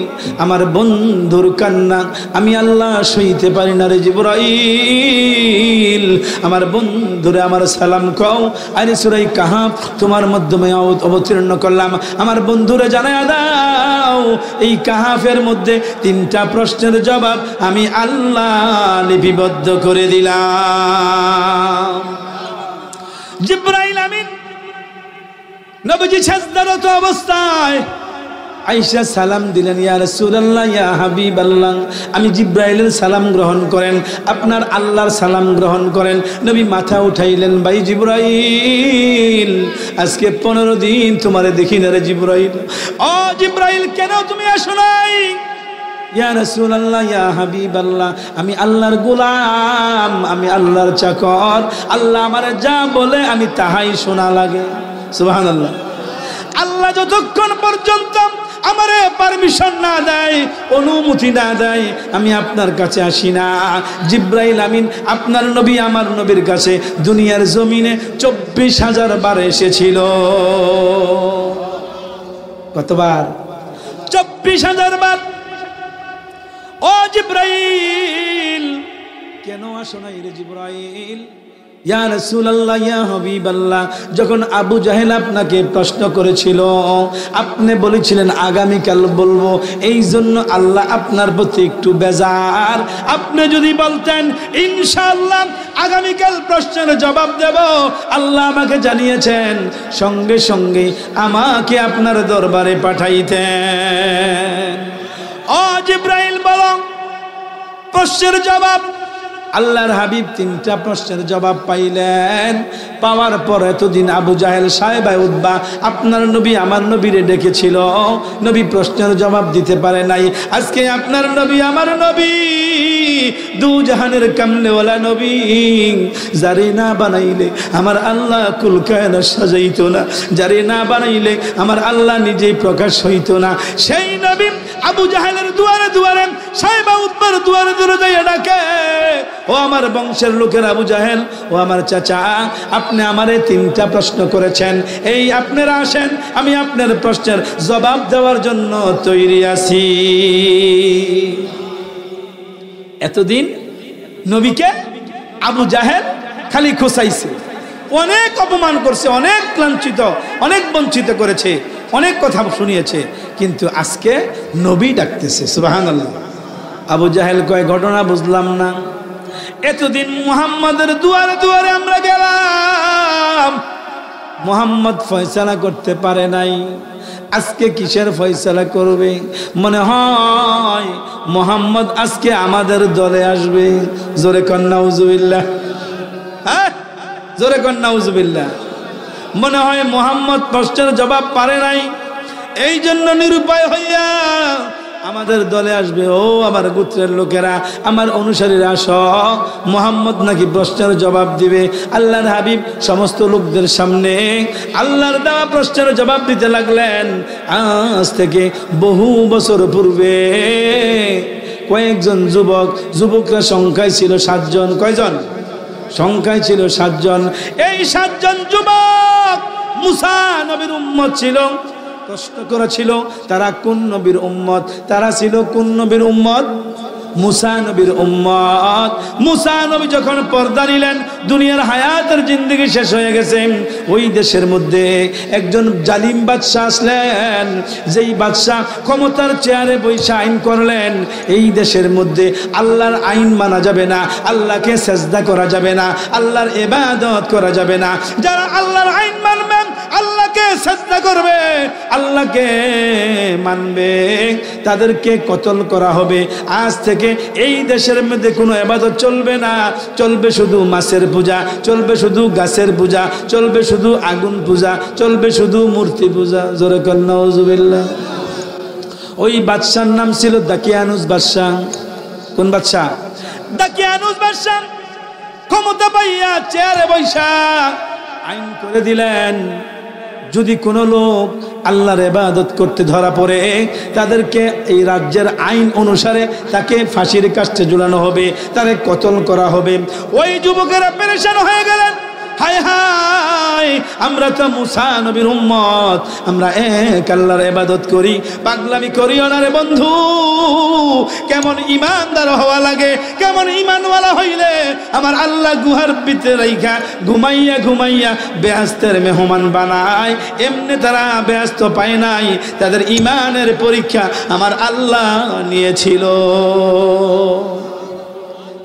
আমার বন্ধুর কান্না আমি আল্লাহ সইতে পারি না রে জিব্রাইল আমার বন্ধুরে আমার সালাম কও। আরে সূরা কাহাফ তোমার মাধ্যমে অবতীর্ণ করলাম আমার বন্ধুরে জানায়া দাও এই কাহাফের মধ্যে 3টা প্রশ্নের জবাব আমি আল্লাহ লিপিবদ্ধ করে দিলাম। জিব্রাইল আমিন নবীজি সাজদারত অবস্থায় আয়েশা সালাম দিলেন ইয়া রাসূলুল্লাহ ইয়া হাবিবাল্লাহ আমি জিব্রাইলের সালাম গ্রহণ করেন আপনার আল্লাহর সালাম গ্রহণ করেন। নবী মাথা উঠাইলেন ভাই জিব্রাইল আজকে 15 দিন তোমারে দেখি না রে জিব্রাইল। ও জিব্রাইল কেন তুমি আসো নাই? ইয়া রাসূলুল্লাহ ইয়া হাবিবাল্লাহ আমি আল্লাহর গোলাম আমি আল্লাহর চাকর আল্লাহ আমারে যা বলে আমি তাহাই শোনা লাগে। সুবহানাল্লাহ। আল্লাহ যতক্ষণ পর্যন্ত আমারে পারমিশন না দেয় অনুমতি না দেয় আমি আপনার কাছে আসি না। জিব্রাইল আমিন আপনার নবী আমার নবীর কাছে দুনিয়ার জমিনে 24,000 বার এসেছিল। কতবার? 24,000 বার। ও জিব্রাইল কেন আসো না রে জিব্রাইল? ইয়া রাসূলুল্লাহ ইয়া হাবিবাল্লাহ যখন আবু জাহেল আপনাকে প্রশ্ন করেছিল আপনি বলেছিলেন আগামীকাল বলবো এই জন্য আল্লাহ আপনার প্রতি একটু বেজার। আপনি যদি বলতেন ইনশাআল্লাহ আগামীকাল প্রশ্নের জবাব দেব আল্লাহ আমাকে জানিয়েছেন সঙ্গে সঙ্গে আমাকে আপনার দরবারে পাঠাইতেন। ও জিব্রাইল বলো প্রশ্নের জবাব। আল্লাহর হাবিব 3টা প্রশ্নের জবাব পাইলেন। পাওয়ার পর এতদিন আবু জাহেল সাহেবা উতবা আপনার নবী আমার নবীরে ডেকেছিল নবী প্রশ্নের জবাব দিতে পারে নাই। আজকে আপনার নবী আমার নবী দু জাহানের কামলেওয়ালা নবী যারে না বানাইলে আমার আল্লাহ কুল কায়নাত সাজাইতো না যারে না বানাইলে আমার আল্লাহ নিজেই প্রকাশ হইতো না সেই নবী আবু জাহেলের দুয়ারে দুয়ারে সাহেবা উতবার দুয়ারে দুয়ারে যাইয়া ডাকে ও আমার বংশের লোকের আবু জাহেল ও আমার চাচা আপনি আমারে 3টা প্রশ্ন করেছেন এই আপনারা আসেন আমি আপনার প্রশ্নের জবাব দেওয়ার জন্য তৈরি আছি। এতদিন নবীকে আবু জাহেল খালি খোসাইছে অনেক অপমান করছে অনেক লাঞ্ছিত অনেক বঞ্চিত করেছে অনেক কথা শুনিয়েছে কিন্তু আজকে নবী ডাকতেছে। সুবহানাল্লাহ। আবু জাহেল কয় ঘটনা বুঝলাম না এতদিন মুহাম্মাদের দুয়ারে দুয়ারে আমরা গেলাম মুহাম্মদ ফয়সালা করতে পারে নাই আজকে কিসের ফয়সালা করবে? মনে হয় মুহাম্মদ আজকে আমাদের দলে আসবে। জোরে কন নাউজুবিল্লাহ। হ্যাঁ জোরে কন নাউজুবিল্লাহ। মনে হয় মুহাম্মদ প্রশ্নের জবাব পারে নাই এই জন্য নিরুপায় হইয়া আমাদের দলে আসবে, ও আমার গোত্রের লোকেরা, আমার অনুসারীরা সব মুহাম্মদ নাকি প্রশ্নের জবাব দিবে। আল্লাহর হাবিব সমস্ত লোকদের সামনে আল্লাহর দেওয়া প্রশ্নের জবাব দিতে লাগলেন। আজ থেকে বহু বছর পূর্বে কয়েকজন যুবকরা সংখ্যায় ছিল 7 জন। কয়জন? সংখ্যায় ছিল 7 জন। এই 7 জন যুবক মুসা নবীর উম্মত ছিল। প্রশ্ন করা ছিল তারা কোন নবীর উম্মত? তারা ছিল কোন নবীর উম্মত? মুসা নবীর উম্মত। মুসা নবী যখন পর্দা নিলেন, দুনিয়ার হায়াতের জিন্দেগি শেষ হয়ে গেছে। ওই দেশের মধ্যে একজন জালিম বাদশা আসলেন, যেই বাদশা ক্ষমতার চেয়ারে বৈশা আইন করলেন, এই দেশের মধ্যে আল্লাহর আইন মানা যাবে না, আল্লাহকে সেজদা করা যাবে না, আল্লাহর ইবাদত করা যাবে না। যারা আল্লাহর আইন মানবেন, আল্লাহকে সেজদা করবে, আল্লাহকে মানবে, তাদেরকে কতল করা হবে। আজ থেকে এই দেশের মধ্যে কোনো ইবাদত চলবে না, চলবে শুধু মাছের পূজা, চলবে শুধু গাছের পূজা, চলবে শুধু আগুন পূজা, চলবে শুধু মূর্তি পূজা। জোরে কর নাউজুবিল্লাহ। ওই বাদশার নাম ছিল দাকিয়ানুস বাদশা। কোন বাদশা? দাকিয়ানুস বাদশা। ক্ষমতা পাইয়া চেয়ারে বৈশা আইন করে দিলেন, যদি কোনো লোক আল্লাহর ইবাদত করতে ধরা পড়ে, তাদেরকে এই রাজ্যের আইন অনুসারে তাকে ফাঁসির কাস্টে ঝুলানো হবে, তারে কতল করা হবে। ওই যুবকেরা পেরেশান হয়ে গেলেন, হায় হায়, আমরা তো মুসা নবীর উম্মত, আমরা এক আল্লাহর ইবাদত করি, পাগলামি করিও না রে বন্ধু। কেমন ইমানদার হওয়া লাগে, কেমন ইমানওয়ালা হইলে আমার আল্লাহ গুহার ভিতরে রাইখা ঘুমাইয়া ঘুমাইয়া বেহেশতের মেহমান বানায়। এমনি তারা বেহেশত পায় নাই, তাদের ইমানের পরীক্ষা আমার আল্লাহ নিয়েছিল।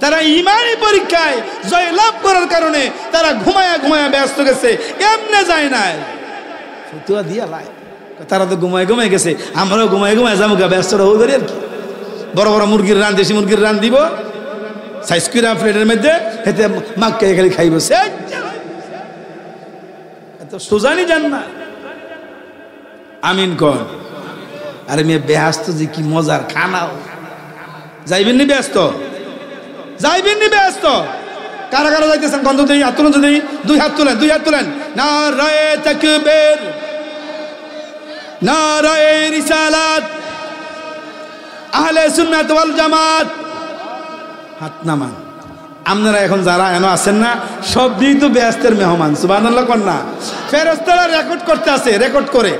তারা ইমানি পরীক্ষায় জয় লাভ করার কারণে তারা ঘুমায়া ঘুমায়া ব্যস্ত গেছে, এমনে যায় নাই। ফতুয়া দিয়া লাই, তারা তো ঘুমায় ঘুমায় গেছে, আমরাও ঘুমায় ঘুমায় যাবো, ব্যস্তটা হয়ে আর কি। বড় বড় মুরগির রান, দেশি মুরগির রান দিব সাইজ করে প্লেটের মধ্যে, হেতে মাক্কা খালি খাইব। এত সোজানি যান না। আমিন কর। আরে মেয়ে ব্যস্ত যে কি মজার খানাও, যাইবেন নি ব্যস্ত? যাইবেন নি ব্যস্ত? কারা কারা যাইতেছেন? গন্ধ দেই, হাত তুলেন, যদি 2 হাত তুলেন, 2 হাত তুলেন। নারায়ে তাকবীর, নারায়ে রিসালাত, আহলে সুন্নাত ওয়াল জামাত। হাত নামান। আপনারা এখন যারা এনো আছেন না, সব দিই তো ব্যস্তের মেহমান। সুবহানাল্লাহ কর না। ফেরেশতারা রেকর্ড করতে আছে, রেকর্ড করে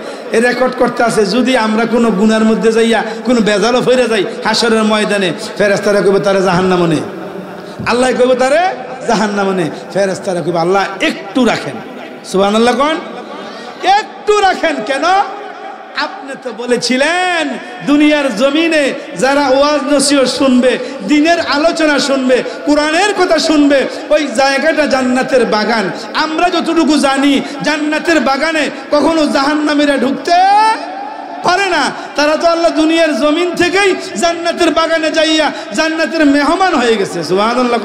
রেকর্ড করতে আছে। যদি আমরা কোনো গুনার মধ্যে যাইয়া কোনো বেজালও ফিরে যাই হাসরের ময়দানে, ফেরেশতারা কইবে তারে জাহান্নামে নে, আল্লাহ কইবে তারে জাহান্নামে নে। ফেরেশতারা কইবে আল্লাহ একটু রাখেন। সুবহানাল্লাহ কোন? একটু রাখেন। কেন? আপনি তো বলেছিলেন দুনিয়ার জমিনে যারা ওয়াজ নসিহত শুনবে, দ্বীনের আলোচনা শুনবে, কোরআনের কথা শুনবে, ওই জায়গাটা জান্নাতের বাগান। আমরা যতটুকু জানি জান্নাতের বাগানে কখনো জাহান্নামীরা ঢুকতে পারে না। তারা তো আল্লাহ দুনিয়ার জমিন থেকেই জান্নাতের বাগানে যাইয়া জান্নাতের মেহমান হয়ে গেছে। সুবহানাল্লাহ।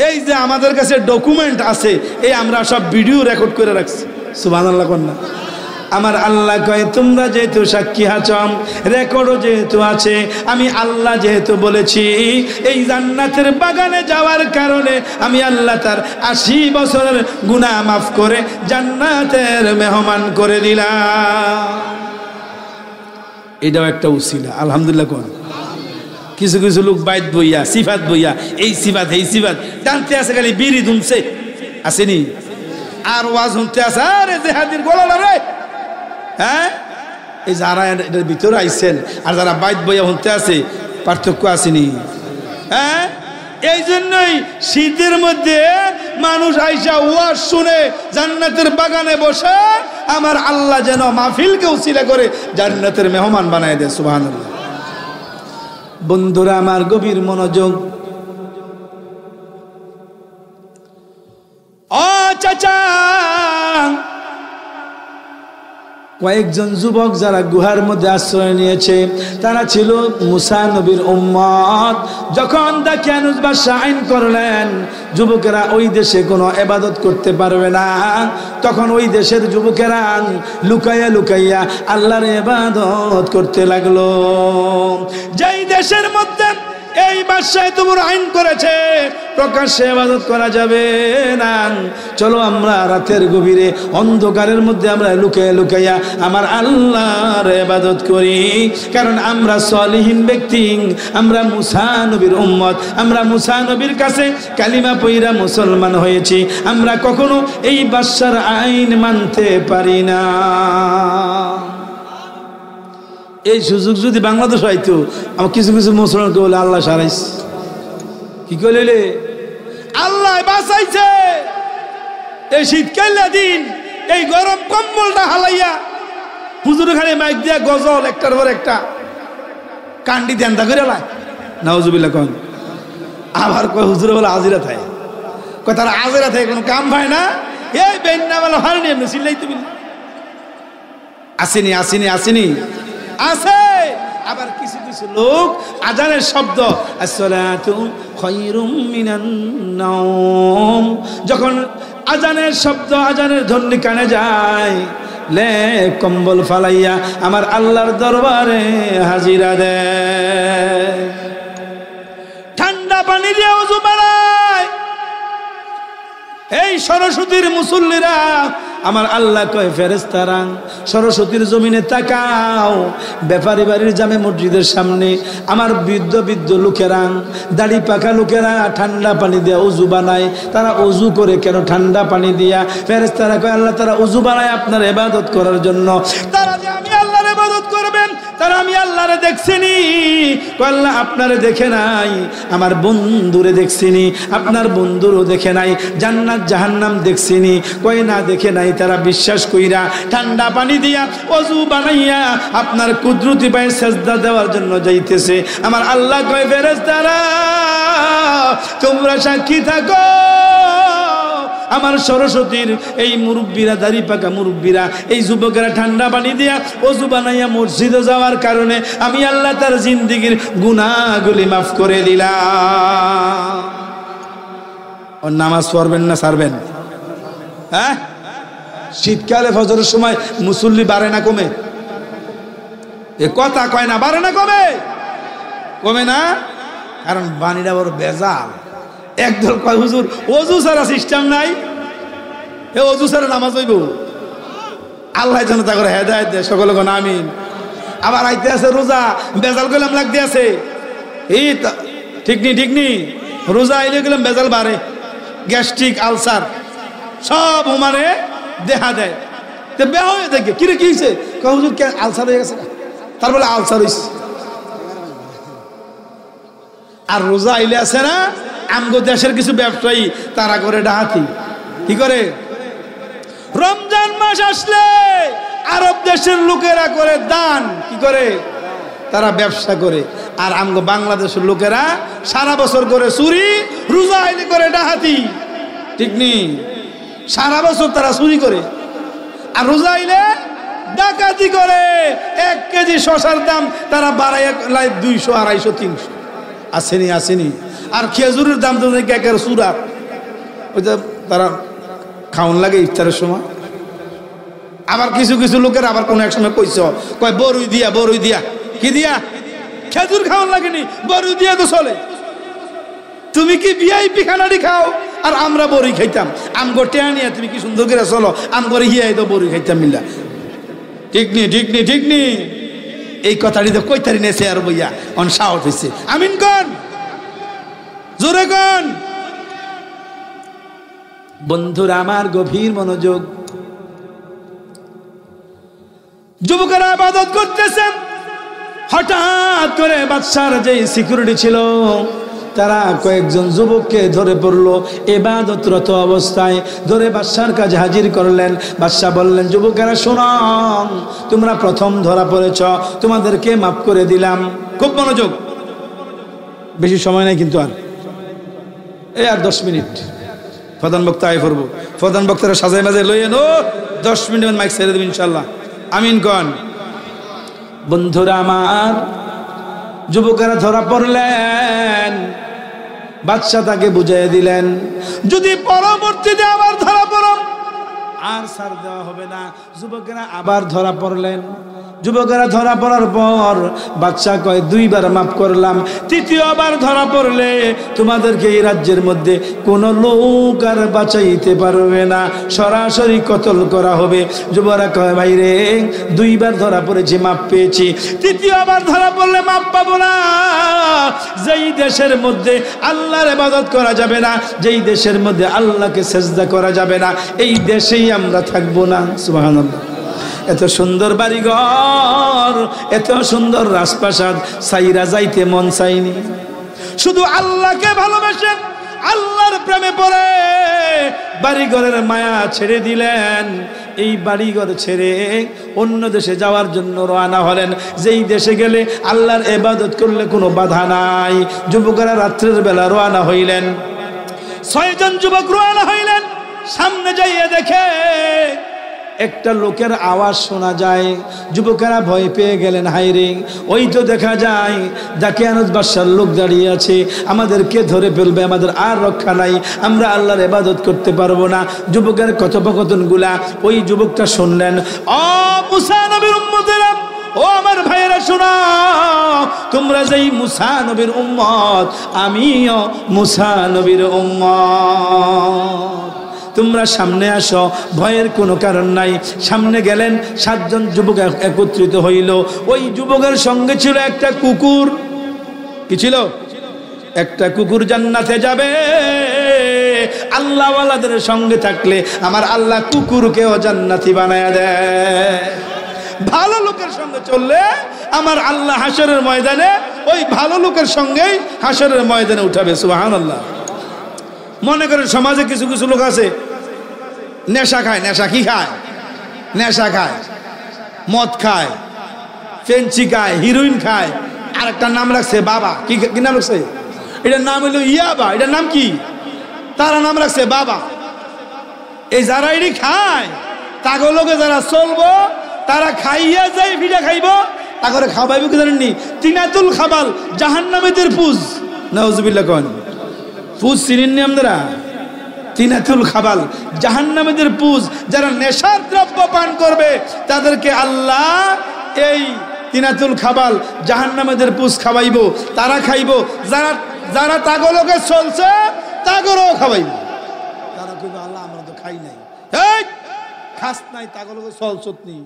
এই যে আমাদের কাছে ডকুমেন্ট আছে, এই আমরা সব ভিডিও রেকর্ড করে রাখছি। সুবহানাল্লাহ না? আমার আল্লাহ কয় তোমরা যেহেতু সাক্ষী আছম, রেকর্ডও যেহেতু আছে, আমি আল্লাহ যেহেতু বলেছি, এই জান্নাতের বাগানে যাওয়ার কারণে আমি আল্লাহ তার 80 বছরের গুনাহ মাফ করে জান্নাতের মেহমান করে দিলাম। এটাও একটা উসিলা। আলহামদুলিল্লাহ কোন? কিছু কিছু লোক বাইত বইয়া সিফাত বইয়া এই সিফাত এই সিফাত টানতে আছে, খালি বিড়ি ধুমছে আসেনি, আর ওয়াজ শুনতে আছে আরে জেহাদির গোলালা রে। হ্যাঁ, এই যারা এটার ভিতরে আইছেন আর যারা বাইত বইয়া শুনতে আছে, পার্থক্য আসেনি? হ্যাঁ, এই জন্যই শীতের মধ্যে মানুষ আইসা ওয়াজ শুনে জান্নাতের বাগানে বসে আমার আল্লাহ যেন মাহফিলকে উসিলা করে জান্নাতের মেহমান বানায় দেয়। সুবহানাল্লাহ। বন্ধুরা আমার, গভীর মনোযোগ। ও চাচা, কয়েকজন যুবক যারা গুহার মধ্যে আশ্রয় নিয়েছে তারা ছিল মুসা নবীর উম্মত। যখন দাকিয়ানুস বাদশা আইন করলেন যুবকেরা ওই দেশে কোনো ইবাদত করতে পারবে না, তখন ওই দেশের যুবকেরা লুকাইয়া লুকাইয়া আল্লাহর ইবাদত করতে লাগলো। যেই দেশের মধ্যে এই বাদশা এত বড় আইন করেছে প্রকাশ্যে ইবাদত করা যাবে না, চলো আমরা রাতের গভীরে অন্ধকারের মধ্যে আমরা লুকাইয়া লুকাইয়া আমার আল্লাহর ইবাদত করি। কারণ আমরা সলিহিন ব্যক্তি, আমরা মুসা নবীর উম্মত, আমরা মুসা নবীর কাছে কালিমা পইরা মুসলমান হয়েছি, আমরা কখনো এই বাদশার আইন মানতে পারি না। এই সুযোগ যদি বাংলাদেশ হয়তো আমার কিছু কিছু মুসলমানকে বলে আল্লাহ সারাইস, কি করলে আল্লাহ বাঁচাইছে। এই শীতকালীন দিন এই গরম কম্বলটা হালাইয়া হুজুর খালি মাইক দিয়া গজল একটার পর একটা কান্ডি দেন্দা করে লাই নাউজুবিল্লাহ কন। আবার কয় হুজুরে বলে আজিরা থাকে, কয় তারা আজিরা থাকে কোনো কাম পায় না, এই বেন্না বলা হার নিয়ে চিল্লাইতে আসেনি আসেনি আসেনি আছে। আবার কিছু কিছু লোক আজানের শব্দ আসসালাতু খায়রুম মিনান নাওম, যখন আজানের শব্দ আজানের ধ্বনি কানে যায় লে কম্বল ফালাইয়া আমার আল্লাহর দরবারে হাজিরা দেয়। ঠান্ডা পানি দিয়ে ওযু বানায় এই সরস্বতীর মুসল্লিরা। আমার আল্লাহ কয় ফেরেশতারা সরস্বতীর জমিনে তাকাও, ব্যাপারী বাড়ির জামে মসজিদের সামনে আমার বৃদ্ধ বৃদ্ধ লোকেরা দাড়ি পাকা লোকেরা ঠান্ডা পানি দিয়ে উজু বানায়। তারা উজু করে কেন ঠান্ডা পানি দিয়া? ফেরেশতারা কয় আল্লাহ তারা উজু বানায় আপনার ইবাদত করার জন্য। তারা যে আমি আল্লাহর ইবাদত করবেন তারা আমি আল্লাহরে দেখছিনি। কয় আল্লাহ আপনারে দেখে নাই, আমার বন্ধুরে দেখছিনি, আপনার বন্ধুরও দেখে নাই, জান্নাত জাহান্নাম দেখছিনি। কয় না দেখে নাই। তারা বিশ্বাস কইরা ঠান্ডা পানি দিয়া ওযু বানাইয়া আপনার কুদরতি পায়ে সেজদা দেওয়ার জন্য যাইতেছে। আমার আল্লাহ কয় ফেরেশতারা তোমরা সাক্ষী থাকো, আমার সরস্বতীর এই মুরব্বীরা দাড়ি পাকা মুরব্বীরা এই যুবকেরা ঠান্ডা পানি দিয়া ওযু বানাইয়া মসজিদে যাওয়ার কারণে আমি আল্লাহ তার জিন্দেগীর গুনাহগুলি মাফ করে দিলাম। ওর নামাজ পড়বেন না ছাড়বেন? হ্যাঁ, শীতকালে ফজরের সময় মুসল্লি বাড়ে না কমে? এ কথা কয় না, বাড়ে না কমে? কমে না, কারণ বাণীটা বড় বেজাল। একদল কয় হুজুর ওযু ছাড়া সিস্টেম নাই, এ ওযু ছাড়া নামাজ হইব। আল্লাহ যেন তা করে হেদায়েত দেয়, সকলে কোন আমিন। আবার আইতে আছে রোজা, বেজাল গেলাম লাগতে আছে। এই ঠিক নি ঠিক নি, রোজা আইলে গেলাম বেজাল বাড়ে, গ্যাস্ট্রিক আলসার সব মানে দেখা দেয়। তো বেয়া হয়ে থাকে কিরে কি হয়েছে? হুজুর কে আলসার হয়ে গেছে, তার বলে আলসার হয়েছে। আর রোজা আইলে আছে না আমগো দেশের কিছু ব্যবসায়ী তারা করে ডাহাতি। কি করে? রমজান মাস আসলে আরব দেশের লোকেরা করে দান। কি করে? তারা ব্যবসা করে। আর আমগো বাংলাদেশের লোকেরা সারা বছর করে চুরি, রোজা আইলে করে ডাহাতি। ঠিক নেই? সারা বছর তারা চুরি করে আর রোজা আইলে ডাকাতি করে। 1 কেজি শসার দাম তারা বাড়াইয়া 200, 250, 300। আসেনি আসেনি। আর খেজুরের দাম তো একের চূড়া, ওইটা তারা খাওয়ান লাগে ইফতারের সময়। আবার কিছু কিছু লোকের আবার কোনো এক সময় কইছ কয় বরুই দিয়া, বরুই দিয়া। কি দিয়া? খেজুর খাওয়ান লাগেনি, বরুই দিয়া তো চলে। তুমি কি ভিআইপি খানাটি খাও আর আমরা বড়ি খাইতাম। আম গোটে আনিয়া তুমি কি সুন্দর করে চলো, আম করে হিয়াই তো বড়ি খাইতাম মিল্লা। ঠিক নি ঠিক নি ঠিক নি। এই কথাটি তো কইতারি নেছে আর বইয়া অন সাহস হয়েছে। আমিন কোন, জোরে কোন। বন্ধুরা আমার গভীর মনোযোগ। যুবকেরা ইবাদত করতেছেন, হঠাৎ করে বাদশার যে সিকিউরিটি ছিল তারা কয়েকজন যুবককে ধরে পড়লো ইবাদতরত অবস্থায়, ধরে বাদশার কাছে হাজির করলেন। বাদশা বললেন যুবকেরা শোনো, তোমরা প্রথম ধরা পড়েছ, তোমাদেরকে মাফ করে দিলাম। খুব মনোযোগ, বেশি সময় নাই কিন্তু, আর 10 মিনিট প্রধান বক্তা আয় করবো। প্রধান বক্তারা সাজাই মাঝে লইয়ে নো 10 মিনিট মাইক ছেড়ে দেবেন ইনশাল্লাহ। আমিন কোন। বন্ধুরা আমার, যুবকেরা ধরা পড়লেন, বাদশা তাকে বুঝিয়ে দিলেন, যদি পরবর্তীতে আবার ধরা পড়ো আর ছাড় দেওয়া হবে না। যুবকেরা আবার ধরা পড়লেন। যুবকেরা ধরা পড়ার পর বাদশা কয়, দুইবার মাফ করলাম, তৃতীয়বার ধরা পড়লে তোমাদেরকে এই রাজ্যের মধ্যে কোনো লোক আর বাঁচাইতে পারবে না, সরাসরি কতল করা হবে। যুবকরা কয়, ভাই রে, দুইবার ধরা পড়েছি, মাফ পেয়েছি, তৃতীয়বার ধরা পড়লে মাফ পাবো না। যেই দেশের মধ্যে আল্লাহর ইবাদত করা যাবে না, যেই দেশের মধ্যে আল্লাহকে সেজদা করা যাবে না, এই দেশেই আমরা থাকবো না। সুবহানাল্লাহ। এত সুন্দর বাড়িঘর, এত সুন্দর রাজপ্রাসাদ সাইরা যাইতে মন চাইনি। শুধু আল্লাহকে ভালোবাসেন, আল্লাহর প্রেমে পড়ে বাড়িঘরের মায়া ছেড়ে দিলেন। এই বাড়িঘর ছেড়ে অন্য দেশে যাওয়ার জন্য রওনা হলেন, যেই দেশে গেলে আল্লাহর ইবাদত করলে কোনো বাধা নাই। যুবকেরা রাত্রের বেলা রওনা হইলেন, 6 জন যুবক রওনা হইলেন। সামনে যাইয়ে দেখে একটা লোকের আওয়াজ শোনা যায়। যুবকেরা ভয় পেয়ে গেলেন, হায়রে, ওই তো দেখা যায় দাকিয়ানুস বাদশার লোক দাঁড়িয়ে আছে, আমাদেরকে ধরে ফেলবে, আমাদের আর রক্ষা নাই, আমরা আল্লাহর ইবাদত করতে পারবো না। যুবকের কথোপকথনগুলা ওই যুবকটা শুনলেন। ও মুসা নবীর উম্মতেরা, ও আমার ভাইয়েরা, শোনো, তোমরা যেই মুসা নবীর উম্মত, আমিও মুসা নবীর উম্মত, তোমরা সামনে আসো, ভয়ের কোনো কারণ নাই। সামনে গেলেন, 7 জন যুবক একত্রিত হইল। ওই যুবকের সঙ্গে ছিল একটা কুকুর। কি ছিল? একটা কুকুর। জান্নাতে যাবে আল্লাহওয়ালাদের সঙ্গে থাকলে আমার আল্লাহ কুকুরকেও জান্নাতি বানায়া দেয়। ভালো লোকের সঙ্গে চললে আমার আল্লাহ হাসরের ময়দানে ওই ভালো লোকের সঙ্গেই হাসরের ময়দানে উঠাবে। সুবহানাল্লাহ। মনে করেন সমাজে কিছু কিছু লোক আছে নেশা খায়। নেশা কি খায়? নেশা খায়, মদ খায়, ফেন্সি খায়, হিরোইন খায়, আর একটা নাম রাখছে বাবা। কি কি নাম রাখছে? এটার নাম হলো ইয়াবা। এটার নাম কি? তারা নাম রাখছে বাবা। এই যারা এটি খায়, তাগো লোকে যারা চলবো, তারা খাইয়া যায় ভিড়া খাইব, তা করে খাওয়াইব কি জানেননি? তিনাতুল খাবাল, জাহান্নামীদের পুজ। নাউজুবিল্লাহ কোন পুজ চিনেননি আপনারা? তিনাতুল খাবাল, জাহান্নামীদের পুজ। যারা নেশার দ্রব্য পান করবে তাদেরকে আল্লাহ এই তিনাতুল খাবাল, জাহান্নামীদের পুজ খাওয়াইব, তারা খাইব। যারা যারা তাগলকে চলছে তাগরও খাওয়াইব। তারা কইবে, আল্লাহ আমরা তো খাই নাই, এই খাস নাই, তাগলকে চলছত নি।